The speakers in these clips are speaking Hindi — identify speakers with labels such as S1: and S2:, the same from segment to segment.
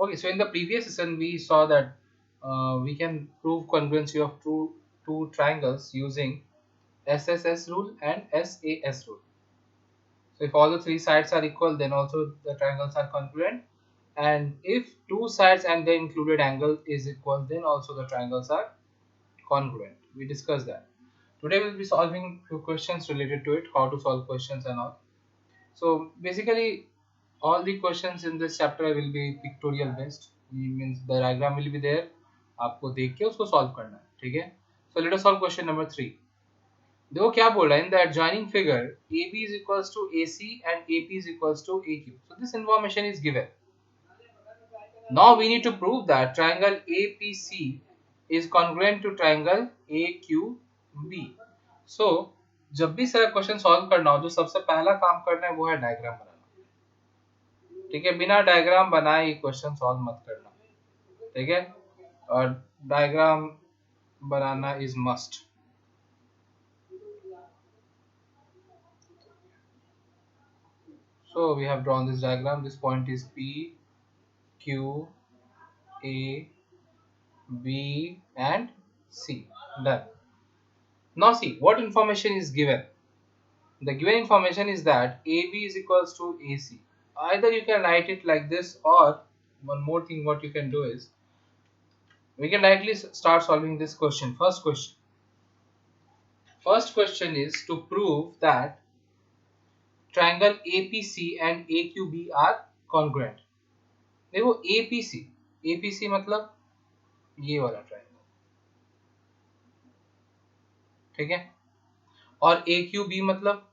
S1: Okay, so in the previous session we saw that we can prove congruency of two triangles using SSS rule and SAS rule. So if all the three sides are equal, then also the triangles are congruent, and if two sides and the included angle is equal, then also the triangles are congruent. We discussed that. Today we'll be solving few questions related to it, how to solve questions and all. So basically all the questions in this chapter will be pictorial based. Means the diagram will be there, आपको देख के उसको solve करना है, ठीक है? So let us solve question number 3. देखो क्या बोल रहा है, in the adjoining figure AB is equals to AC and AP is equals to AQ. So this information is given. Now we need to prove that triangle APC is congruent to triangle AQB. So जब भी सारा क्वेश्चन सॉल्व करना हो, जो सबसे पहला काम करना है वो है डायग्राम बनाना, ठीक है? बिना डायग्राम बनाए ये क्वेश्चन सॉल्व मत करना, ठीक है? और diagram banana is must. So we have drawn this diagram. This point is P, Q, A, B and C. Done. Now see what information is given. The given information is that AB is equals to AC. Either you can write it like this, or one more thing what you can do is we can directly start solving this question. First question is to prove that triangle APC and AQB are congruent. देखो APC मतलब ये वाला ट्रायंगल, ठीक है? और AQB मतलब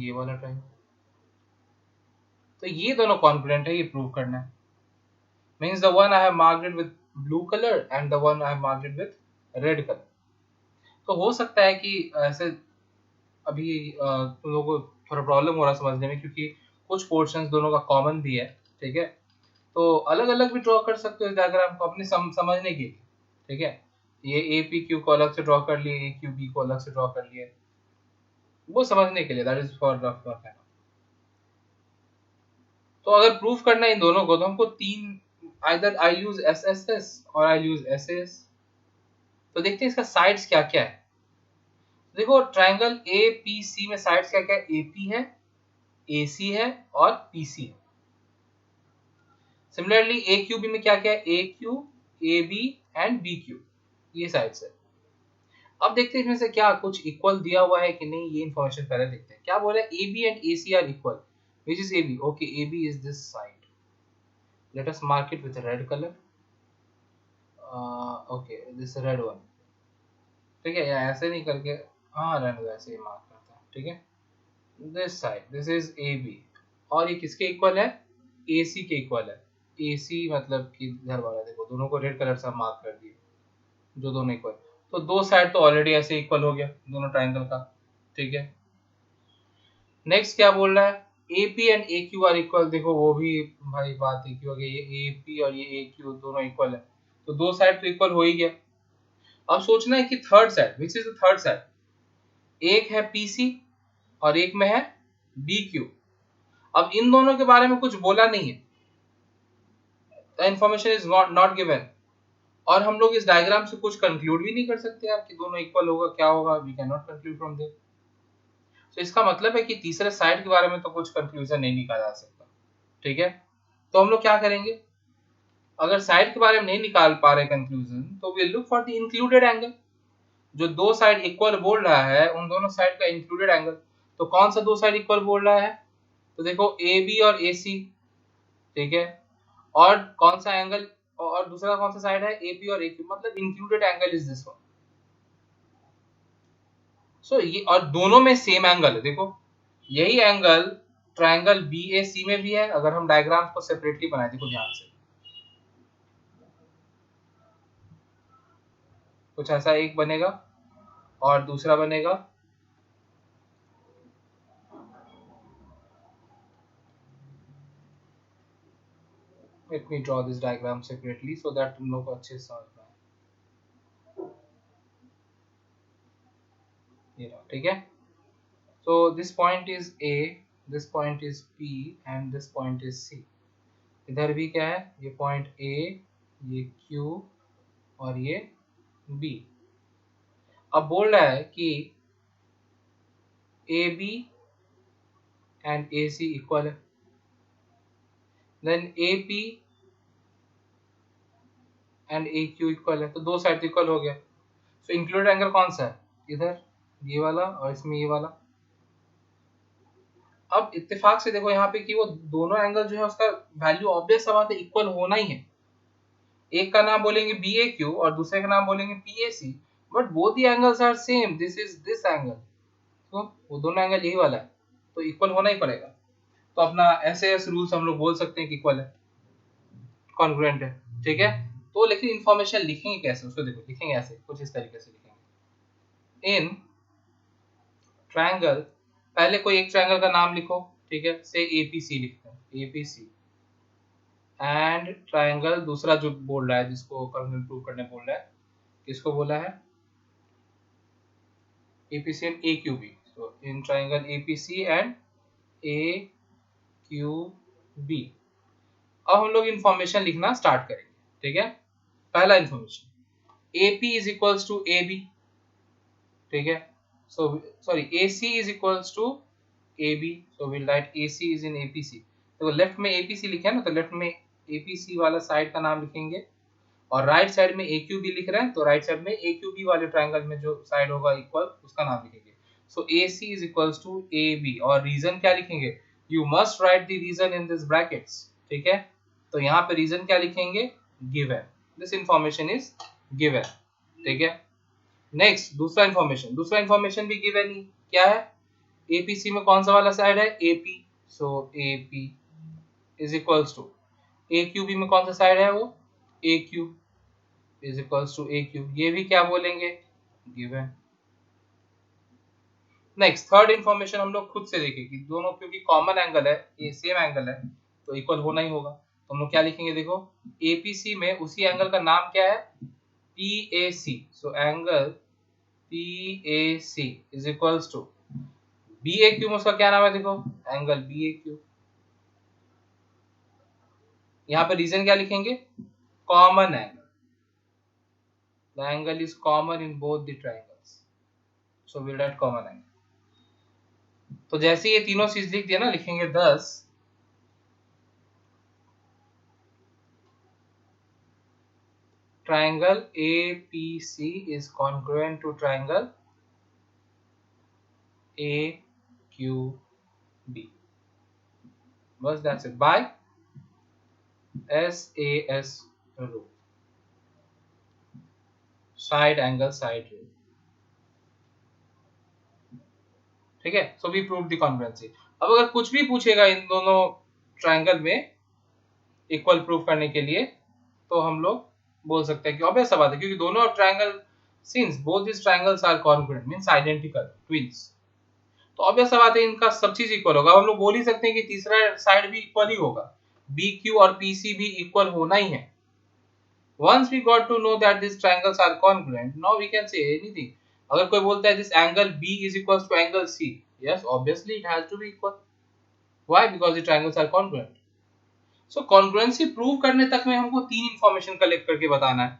S1: ये वाला ट्रायंगल. तो ये दोनों कॉन्ग्रुएंट है, ये प्रूव करना है. Means the one I have marked it with blue colour and the one I have marked it with red colour. तो हो सकता है कि ऐसे अभी तुम लोगों को थोड़ा प्रॉब्लम हो रहा है समझने में, क्योंकि कुछ पोर्शंस दोनों का कॉमन भी है, ठीक है? तो अलग अलग भी ड्रॉ कर सकते हो इस डायग्राम को अपने समझने के लिए, ठीक है? ये APQ को अलग से ड्रॉ कर लिए, AQB को अलग से ड्रॉ कर लिए, वो समझने के लिए. That is for rough work. तो अगर प्रूफ करना है इन दोनों को, तो हमको तीन, आइदर आई यूज SSS और आई यूज SAS. तो देखते हैं इसका साइड्स क्या क्या है. देखो ट्रायंगल APC में साइड्स क्या क्या है? AP है, AC है और PC है. सिमिलरली AQB में क्या क्या है? AQ, AB एंड BQ, ये साइड्स है. अब देखते हैं इसमें से क्या कुछ इक्वल दिया हुआ है कि नहीं, ये इंफॉर्मेशन पहले देखते हैं. क्या बोला है? AB and AC are equal. Which is AB? Okay, AB is this side. Let us mark it with a red color. Okay, this red one. ठीक है, या ऐसे नहीं करके, हाँ रहने दो, ऐसे ही मार्क करते हैं, ठीक है? This side, this is AB. और ये किसके इक्वल है? AC के इक्वल है. AC मतलब कि इधर वाला, देखो दोनों को रेड कलर से मार्क कर दिए, जो दोनों इक्वल. तो दो साइड तो ऑलरेडी ऐसे इक्वल हो गया दोनों ट्रायंगल का, ठीक है? नेक्स्ट क्या बोल रहा है? AP and AQ are equal. देखो वो भी भाई बात एक ही हो गई, ये AP और ये AQ दोनों इक्वल है, तो दो साइड तो इक्वल हो ही गया. अब सोचना है कि third side, which is the third side? एक है PC और एक में है BQ. अब इन दोनों के बारे में कुछ बोला नहीं है, the information is not given. और हम लोग इस डायग्राम से कुछ कंक्लूड भी नहीं कर सकते आप कि दोनों इक्वल होगा, क्या होगा. We can not conclude from there. तो इसका मतलब है कि तीसरे साइड के बारे में तो कुछ कंक्लूजन नहीं निकाला जा सकता, ठीक है? तो हम लोग क्या करेंगे? अगर साइड के बारे में नहीं निकाल पा रहे कंक्लूजन, तो we look for the included angle. जो दो साइड इक्वल बोल रहा है उन दोनों साइड का इंक्लूडेड एंगल. तो कौन सा दो साइड इक्वल बोल रहा है? तो देखो AB और AC, ठीक है? और कौन सा एंगल, और दूसरा कौन सा साइड है? AP और AQ. मतलब included angle is this one. So ये, और दोनों में सेम एंगल है. देखो यही एंगल ट्रायंगल BAC में भी है. अगर हम डायग्राम को सेपरेटली बनाए, देखो ध्यान से, कुछ ऐसा एक बनेगा और दूसरा बनेगा. Let me draw this diagram separately so that तुम लोग को अच्छे से समझ में आए. ये रहा, ठीक है? So this point is A, this point is P and this point is C. इधर भी क्या है, ये पॉइंट ए, ये क्यू और ये बी। अब बोल रहा है कि A B and A C equal है, then A P and A Q equal है, तो दो साइड इक्वल हो गया। सो इंक्लूड एंगल कौन सा है, इधर ये वाला और इसमें ये वाला। अब इत्तेफाक से देखो यहाँ पे कि वो दोनों एंगल जो है उसका वैल्यू ऑब्वियस सा बात है इक्वल होना ही है। एक का नाम बोलेंगे बी ए क्यू और दूसरे का नाम बोलेंगे P A C, but both the angles are same, this is this angle, तो वो दोनों एंगल यही वाला है, तो इक्वल होना ही पड़ेगा। तो अपना ऐसे ऐसे रूल्स हम लोग बोल सकते हैं कि इक्वल है, कॉन्ग्रुएंट है, ठीक है। तो लेकिन इंफॉर्मेशन लिखेंगे कैसे उसको, देखो लिखेंगे ऐसे कुछ इस तरीके से लिखेंगे। इन ट्रायंगल, पहले कोई एक ट्रायंगल का नाम लिखो, ठीक है, से एपीसी लिखते हैं, एपीसी एंड ट्रायंगल दूसरा जो बोल रहा है, जिसको कॉन्ग्रुएंट प्रूव करने बोल रहा है, किसको बोला है, APC and A Q B. So in triangle APC and A Q B. अब हम लोग इंफॉर्मेशन लिखना स्टार्ट करेंगे, ठीक है। पहला information, AP is equals to AB, ठीक है। So sorry, AC is equals to AB, so we'll write AC is in APC। तो लेफ्ट में APC लिखा है ना, तो लेफ्ट में APC वाला साइड का नाम लिखेंगे, और राइट साइड में AQB लिख रहे हैं, तो राइट साइड में AQB वाले ट्रायंगल में जो साइड होगा इक्वल, उसका नाम लिखेंगे। सो AC is equals to AB, और रीजन क्या लिखेंगे, you must write the reason in this brackets, ठीक है। तो यहाँ पे रीजन क्या लिखेंगे, given, this information is given, ठीक है। नेक्स्ट दूसरा इंफॉर्मेशन भी गिवन ही, क्या है, एपीसी में कौन सा वाला साइड है, A P, so A P is equals to A Q B में कौन सा साइड है, वो A Q is equals to A Q, ये भी क्या बोलेंगे, गिवन। नेक्स्ट थर्ड इंफॉर्मेशन हम लोग खुद से देखें कि दोनों क्योंकि कॉमन एंगल है, ये सेम एंगल है, तो इक्वल होना ही होगा। तो हम लोग क्या लिखेंगे, देखो एपीसी में उसी एंगल का नाम क्या है, PAC, so angle PAC is equals to BAQ में उसका क्या नाम है, देखो एंगल BAQ। यहाँ पे रीजन क्या लिखेंगे, common angle, the angle is common in both the triangles, so will write common angle. तो जैसे ये तीनों चीज लिख दिया ना, लिखेंगे 10 triangle APC is congruent to triangle AQB, बस that's it, by SAS rule, side angle side rule, ठीक है। So we prove the congruency. अब अगर कुछ भी पूछेगा इन दोनों ट्रायंगल में इक्वल प्रूफ करने के लिए, तो हम लोग बोल सकते हैं कि ऑब्वियस सा बात है, क्योंकि दोनों triangle, since both this triangles are congruent means identical twins, तो ऑब्वियस सा बात है इनका सब चीज इक्वल होगा। हम लोग बोल ही सकते हैं कि तीसरा साइड भी इक्वल ही होगा, BQ और PC भी इक्वल होना ही है। Once we got to know that these triangles are congruent, now we can say anything. अगर कोई बोलता है this angle B is equals to angle C, yes, obviously it has to be equal. Why? Because the triangles are congruent. So congruency prove करने तक में हमको तीन information collect करके बताना है।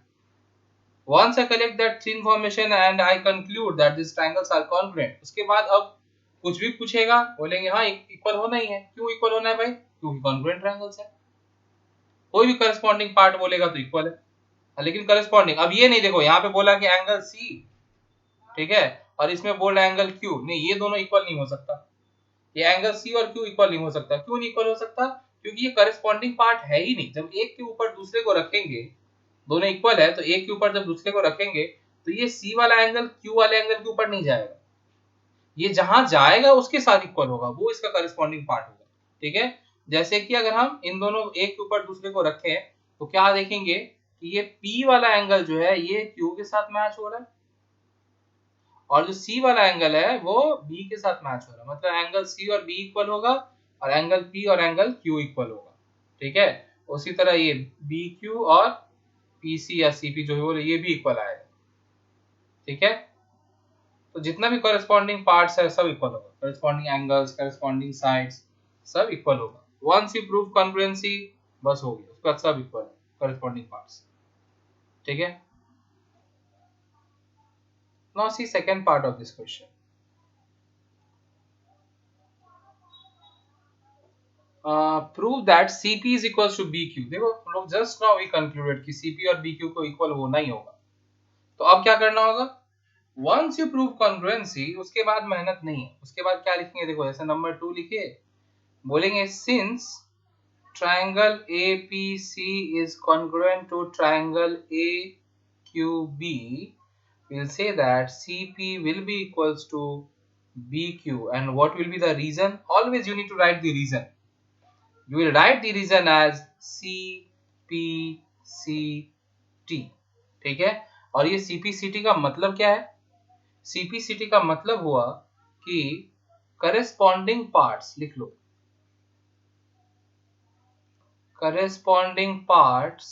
S1: Once I collect that three information and I conclude that these triangles are congruent, उसके बाद अब कुछ भी पूछेगा बोलेंगे हाँ इक्वल होना ही है। क्यों इक्वल होना है भाई, क्योंकि congruent triangles है। कोई भी corresponding part बोलेगा तो इक्वल है, लेकिन करस्पॉन्डिंग, अब ये नहीं, देखो यहाँ पे बोला कि एंगल सी, ठीक है, और इसमें बोल रहा है एंगल क्यू, नहीं ये दोनों इक्वल नहीं हो सकता, ये एंगल सी और क्यू इक्वल नहीं हो सकता। क्यों नहीं इक्वल हो सकता, क्योंकि ये करस्पॉन्डिंग पार्ट है ही नहीं। जब एक के ऊपर दूसरे को रखेंगे, दोनों इक्वल है, तो एक के ऊपर जब दूसरे को रखेंगे तो ये सी वाला एंगल क्यू वाले एंगल के ऊपर नहीं जाएगा, ये जहां जाएगा उसके साथ इक्वल होगा, वो इसका करस्पॉन्डिंग पार्ट होगा, ठीक है। जैसे कि अगर हम इन दोनों एक के ऊपर दूसरे को रखें तो क्या देखेंगे कि ये P वाला एंगल जो है ये Q के साथ मैच हो रहा है, और जो C वाला एंगल है वो B के साथ मैच हो रहा है, मतलब एंगल C और B इक्वल होगा और एंगल P और एंगल Q इक्वल होगा, ठीक है। उसी तरह ये BQ और PC या CP जो है वो ये भी इक्वल आएगा, ठीक है। तो जितना भी करस्पॉन्डिंग पार्ट्स है सब इक्वल होगा, करस्पॉन्डिंग एंगल्स, करस्पॉन्डिंग साइड्स सब इक्वल होगा। वंस यू प्रूव कॉन्ग्रुएंसी, बस हो गया, उसका सब इक्वल है करस्पॉन्डिंग पार्ट्स, ठीक है। Now see second part of this question. Prove that CP is equals to BQ। देखो हम लोग जस्ट नाउ वी कंक्लूडेड कि CP और BQ को इक्वल होना ही होगा, तो अब क्या करना होगा, वंस यू प्रूव कॉन्ग्रुएंसी उसके बाद मेहनत नहीं है, उसके बाद क्या लिखेंगे, देखो ऐसे नंबर 2 लिखिए, बोलेंगे since triangle APC is congruent to triangle AQB, we'll say that CP will be equals to BQ, and what will be the reason, always you need to write the reason, you will write the reason as CPCT, ठीक है। और ये CPCT का मतलब क्या है, CPCT का मतलब हुआ कि corresponding parts, लिख लो corresponding parts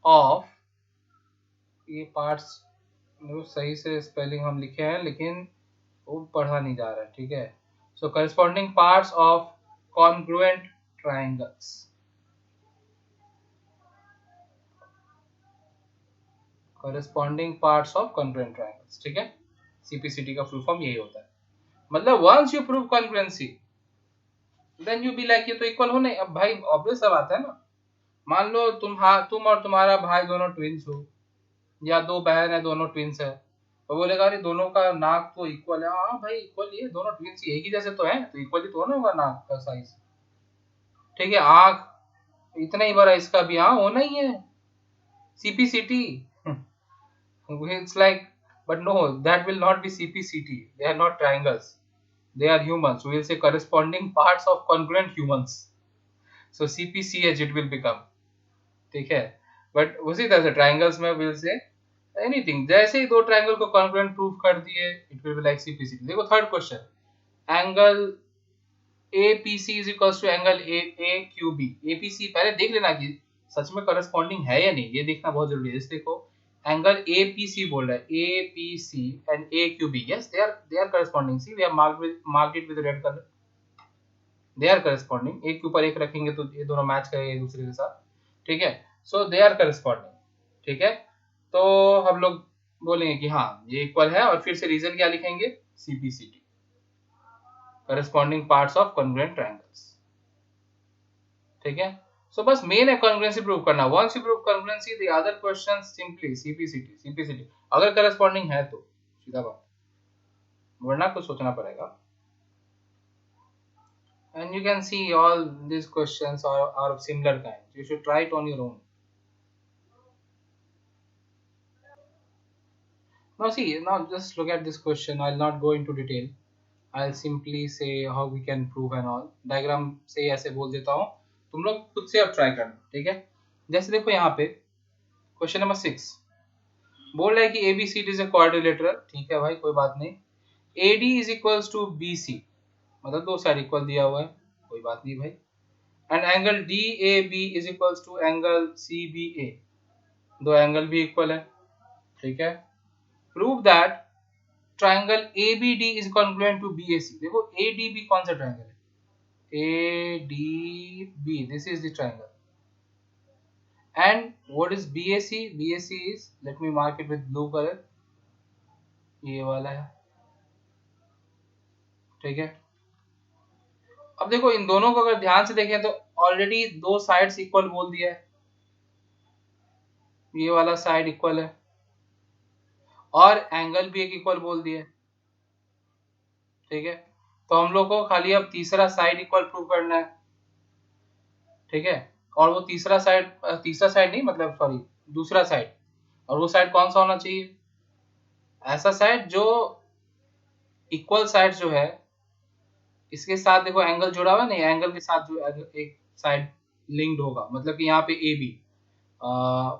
S1: of, ये पार्ट्स सही से स्पेलिंग हम लिखे हैं लेकिन वो पढ़ा नहीं जा रहा है, ठीक है। सो corresponding parts of congruent triangles, corresponding parts of congruent triangles, ठीक है। CPCT का फुल फॉर्म यही होता है, मतलब once you prove congruency then you be like, ये तो इक्वल हो नहीं। अब भाई ऑब्वियस सा बात है ना, मान लो तुम और तुम्हारा भाई दोनों ट्विंस हो, या दो बहन है दोनों ट्विंस है, तो बोलेगा अरे दोनों का नाक तो इक्वल है, हाँ भाई इक्वल ही है, दोनों ट्विंस ही एक ही जैसे तो है, तो इक्वल ही तो होना होगा नाक का साइज, ठीक है। आंख इतना ही बड़ा इसका भी, हाँ होना ही है, CPCT। It's like, but no, that will not be CPCT, they are not triangles, they are humans, we will say corresponding parts of congruent humans, so CPCH it will become, ठीक है। बट उसी तरह से ट्राइंगल्स में विल से एनीथिंग, जैसे ही दो ट्राइंगल को कॉन्ग्रुएंट प्रूव कर दिए it will be like CPCT। देखो third question, angle APC is equals to angle AQB। APC पहले देख लेना कि सच में करस्पॉन्डिंग है या नहीं, ये देखना बहुत जरूरी है। देखो एंगल APC बोल रहा है, APC and AQB, yes they are corresponding, see we have marked it with red colour, they are corresponding, एक के ऊपर एक रखेंगे तो ये दोनों मैच करेंगे एक दूसरे के साथ, ठीक है। सो दे आर करस्पॉन्डिंग, ठीक है। तो हम लोग बोलेंगे कि हाँ ये इक्वल है, और फिर से रीजन क्या लिखेंगे, CPCT, corresponding parts of congruent triangles, ठीक है। सो बस मेन है कॉन्ग्रुएंसी प्रूव करना, once you prove congruency the other questions simply CPCT अगर करस्पॉन्डिंग है तो सीधा बात, वरना कुछ सोचना पड़ेगा। And you can see all these questions are of similar kind. You should try it on your own. Now see, now just look at this question. I'll not go into detail. I'll simply say how we can prove and all. Diagram से ऐसे बोल देता हूँ, तुम लोग खुद से अब ट्राई करना, ठीक है। जैसे देखो यहाँ पे क्वेश्चन नंबर 6 बोल रहा है कि ABCD इज ए क्वाड्रिलेटरल, ठीक है भाई कोई बात नहीं। AD is equals to BC, मतलब दो साइड इक्वल दिया हुआ है, कोई बात नहीं भाई। And angle DAB is equals to angle CBA, दो एंगल भी इक्वल है, ठीक है। Prove that triangle ABD is congruent to BAC। देखो ADB कौन सा ट्राइंगल है, ADB, this is the triangle. And what is BAC, BAC is, let me mark it with blue colour, ये वाला है, ठीक है। अब देखो इन दोनों को अगर ध्यान से देखें तो ऑलरेडी दो साइड्स इक्वल बोल दिया है, ये वाला साइड इक्वल है, और एंगल भी एक इक्वल बोल दिया है, ठीक है। तो हम लोग को खाली अब तीसरा साइड इक्वल प्रूव करना है, ठीक है। और वो तीसरा साइड नहीं, मतलब सॉरी दूसरा साइड, और वो साइड कौन सा होना चाहिए, ऐसा साइड जो इक्वल साइड जो है इसके साथ देखो एंगल जुड़ा हुआ नहीं, एंगल के साथ जो एक साइड लिंक्ड होगा, मतलब कि यहाँ पे AB,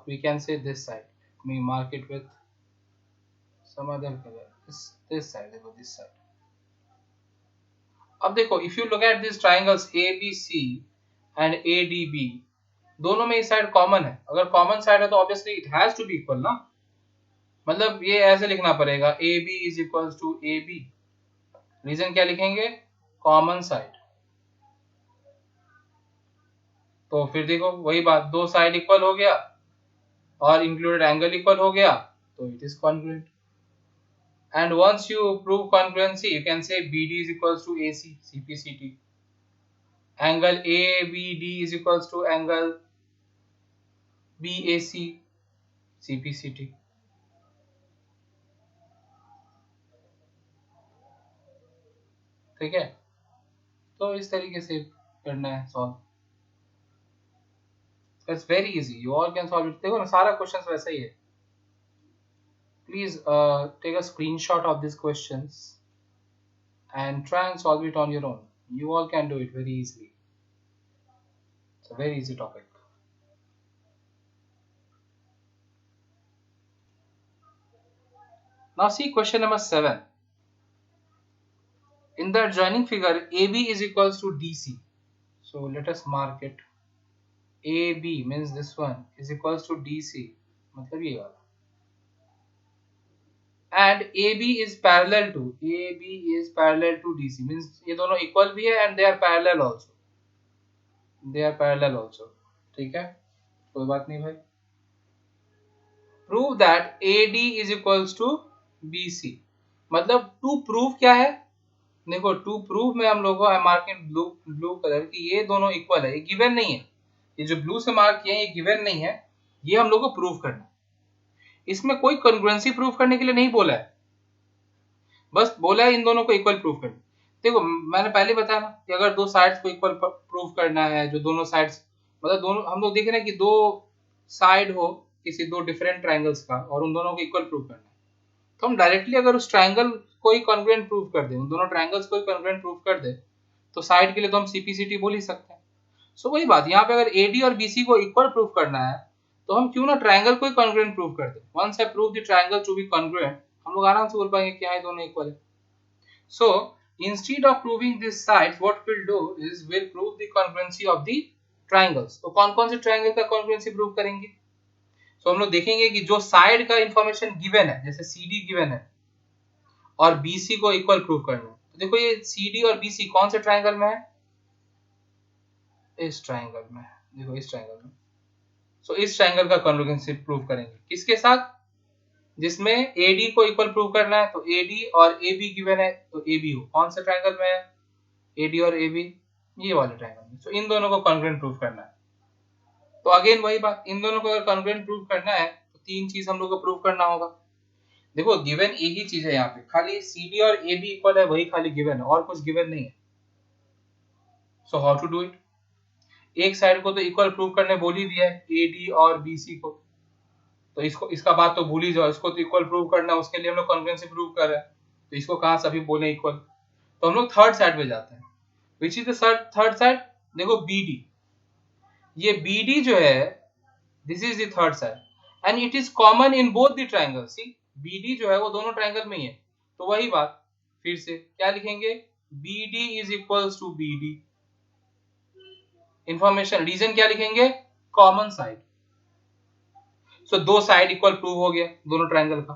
S1: we can say this side, me mark it with some other color, this side, देखो this side। अब देखो if you look at this triangles ABC and ADB, दोनों में इस साइड कॉमन है, अगर कॉमन साइड है तो obviously it has to be equal ना, मतलब ये ऐसे लिखना पड़ेगा AB is equals to AB, reason क्या लिखेंगे, कॉमन साइड, तो फिर देखो वही बात, दो साइड इक्वल हो गया और इंक्लूडेड एंगल इक्वल हो गया, तो it is congruent. And once you prove congruency, you can say BD is equals to AC, CPCT. Angle ABD is equals to angle BAC, CPCT. ठीक है, तो इस तरीके से करना है solve. It's very easy, you all can solve it. देखो ना सारा क्वेश्चन वैसा ही है. Please take a screenshot of these questions and try and solve it on your own. You all can do it very easily. It's a very easy topic. Now see question number 7. In the adjoining figure, AB is equals to DC. So let us mark it. AB means this one is equals to DC. मतलब ये वाला. And AB is parallel to DC means ये दोनों equal भी है and they are parallel also. ठीक है, कोई बात नहीं भाई. Prove that AD is equals to BC. मतलब to prove क्या है? देखो to prove में हम लोगों को मार्क इन ब्लू कलर की ये दोनों इक्वल है, ये गिवन नहीं है. ये जो ब्लू से मार्क किए हैं ये गिवन नहीं है, ये हम लोग को प्रूव करना है. इसमें कोई कॉन्ग्रुएंसी प्रूव करने के लिए नहीं बोला है, बस बोला है इन दोनों को इक्वल प्रूव करना. देखो मैंने पहले बताया ना कि अगर दो साइड्स को इक्वल प्रूव करना है, जो दोनों साइड्स मतलब दोनों हम लोग देख रहे हैं कि दो साइड हो किसी दो डिफरेंट ट्राइंगल्स का और उन दोनों को इक्वल प्रूव करना है, तो हम डायरेक्टली अगर उस ट्राइंगल को ही कॉन्ग्रुएंट प्रूव कर दे, उन दोनों ट्राइंगल्स को ही कॉन्ग्रुएंट प्रूव कर दे, तो साइड के लिए तो हम सीपीसीटी बोल ही सकते हैं. सो वही बात यहाँ पे अगर एडी और बीसी को इक्वल प्रूव करना है तो हम क्यों ना ट्राइंगल को ही कॉन्ग्रुएंट प्रूव कर दे. Once I prove the triangle to be congruent, हम लोग आराम से बोल पाएंगे कि ये दोनों इक्वल है. सो instead of proving this sides, what we'll do is we'll prove the congruency of the triangles. तो कौन कौन से ट्राइंगल का कॉन्ग्रुएंसी प्रूव करेंगे? तो हम लोग देखेंगे कि जो साइड का इंफॉर्मेशन गिवन है, जैसे CD गिवन है और BC को इक्वल प्रूव करना है, तो देखो ये CD और BC कौन से ट्राइंगल में है? इस ट्राइंगल में. देखो इस ट्राइंगल में. सो इस ट्राइंगल का कॉन्ग्रुएंसी प्रूव करेंगे किसके साथ? जिसमें AD को इक्वल प्रूव करना है, तो AD और AB गिवन है, तो AB हो. कौन से ट्राइंगल में है? AD और AB, ये वाले ट्राइंगल में. सो इन दोनों को कॉन्ग्रुएंट प्रूव करना है. तो अगेन वही बात, इन दोनों को अगर कॉन्ग्रुएंट प्रूव करना है तो तीन चीज हम लोग को प्रूव करना होगा. देखो गिवन एक ही चीज है यहाँ पे, खाली CD और AB इक्वल है, वही खाली गिवन है और कुछ गिवन नहीं है. So how to do it? एक साइड को तो इक्वल प्रूव करने बोल ही दिया है, AD और BC को, तो इसको इसका बात तो भूल ही जाओ. इसको तो इक्वल प्रूव करना है, उसके लिए हम लोग कॉन्ग्रुएंसी प्रूव कर रहे हैं, तो इसको कहां सभी बोले इक्वल. तो हम लोग थर्ड साइड पे जाते हैं. Which is the third side? देखो BD, ये BD जो है this is the third side and it is common in both the triangle. See BD जो है वो दोनों ट्राइंगल में ही है, तो वही बात फिर से क्या लिखेंगे? BD is equals to BD. Information reason क्या लिखेंगे? Common side. सो दो साइड इक्वल प्रूव हो गया दोनों ट्राइंगल का.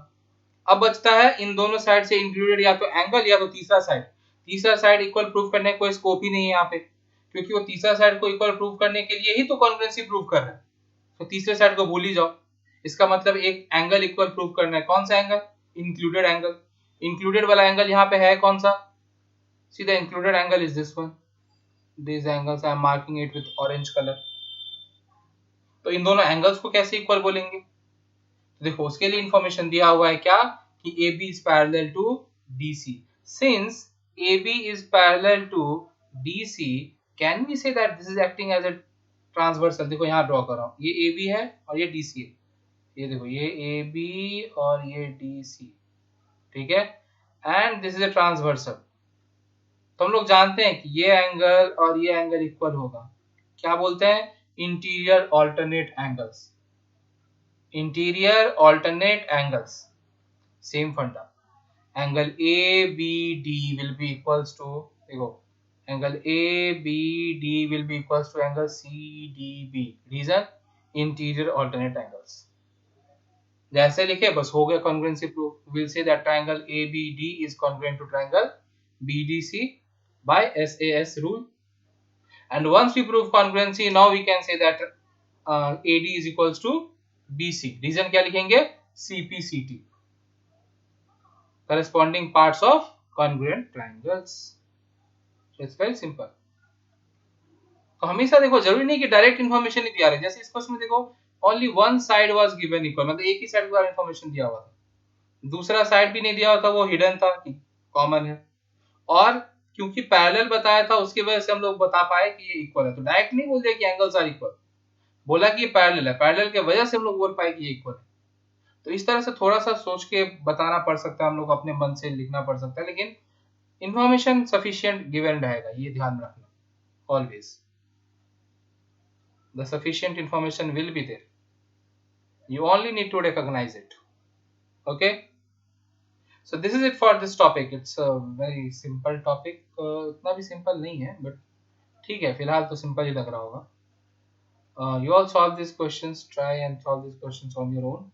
S1: अब बचता है इन दोनों साइड से इंक्लूडेड या तो एंगल या तो तीसरा साइड. तीसरा साइड इक्वल प्रूव करने का कोई स्कोप ही नहीं है यहाँ पे, क्योंकि वो तीसरा साइड को इक्वल प्रूव करने के लिए ही तो कॉन्ग्रुएंसी प्रूव कर रहा है. तो तीसरे साइड को भूल ही जाओ. इसका मतलब एक एंगल इक्वल प्रूव करना है. कौन सा एंगल? Included angle. इंक्लूडेड वाला एंगल यहाँ पे है कौन सा? See the included angle is this one. This angles I am marking it with orange colour. तो इन दोनों एंगल्स को कैसे इक्वल बोलेंगे? तो देखो उसके लिए इंफॉर्मेशन दिया हुआ है क्या कि AB is parallel to DC. Since AB is parallel to DC, can we say that this is acting as a transversal? देखो यहाँ ड्रॉ कर रहा हूँ, ये AB है और ये DC है. ये देखो ये AB और ये DC, ठीक है, and this is a transversal. तो हम लोग जानते हैं कि ये एंगल और ये एंगल इक्वल होगा. क्या बोलते हैं? Interior alternate angles. Interior alternate angles, same funda. Angle ABD will be equals to, देखो angle ABD will be equals to angle CDB. Reason interior alternate angles. जैसे लिखे बस हो गया congruency proof. Will say that triangle ABD is congruent to triangle BDC by SAS rule. And once we prove congruency, now we can say that AD is equals to BC. Reason क्या लिखेंगे? CPCT, corresponding parts of congruent triangles. So it's very simple. तो हमेशा देखो, जरूरी नहीं कि डायरेक्ट इन्फॉर्मेशन ही दिया रहे. जैसे इस क्वेश्चन में देखो, only one side was given equal, मतलब एक ही साइड का इन्फॉर्मेशन दिया हुआ था, दूसरा साइड भी नहीं दिया हुआ था, वो हिडन था कि कॉमन है. और क्योंकि पैरेलल बताया था, उसकी वजह से हम लोग बता पाए कि ये इक्वल है. तो डायरेक्ट नहीं बोल दिया कि एंगल्स आर इक्वल, बोला कि ये पैरेलल है, पैरेलल की वजह से हम लोग बोल पाए कि ये इक्वल है. तो इस तरह से थोड़ा सा सोच के बताना पड़ सकता है, हम लोग अपने मन से लिखना पड़ सकता है, लेकिन इन्फॉर्मेशन सफिशिएंट गिवन रहेगा, ये ध्यान रखना always. The sufficient information will be there. You only need to recognize it. Okay. So this is it for this topic. It's a very simple topic. इतना भी simple नहीं है, but ठीक है, फिलहाल तो simple ही लग रहा होगा. You all solve these questions. Try and solve these questions on your own.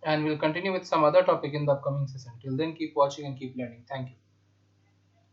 S1: And we'll continue with some other topic in the upcoming session. Till then, keep watching and keep learning. Thank you.